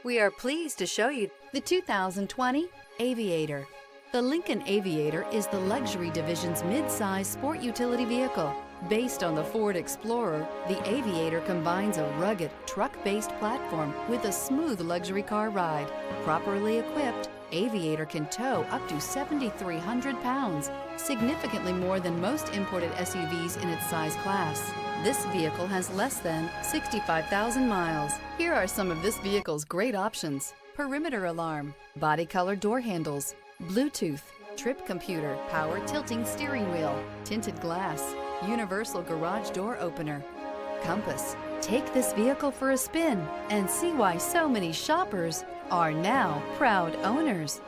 We are pleased to show you the 2020 Aviator. The Lincoln Aviator is the luxury division's mid-size sport utility vehicle. Based on the Ford Explorer, the Aviator combines a rugged, truck-based platform with a smooth luxury car ride. Properly equipped, Aviator can tow up to 7,300 pounds, significantly more than most imported SUVs in its size class. This vehicle has less than 65,000 miles. Here are some of this vehicle's great options: perimeter alarm, body color door handles, Bluetooth, trip computer, power tilting steering wheel, tinted glass, universal garage door opener, compass. Take this vehicle for a spin and see why so many shoppers are now proud owners.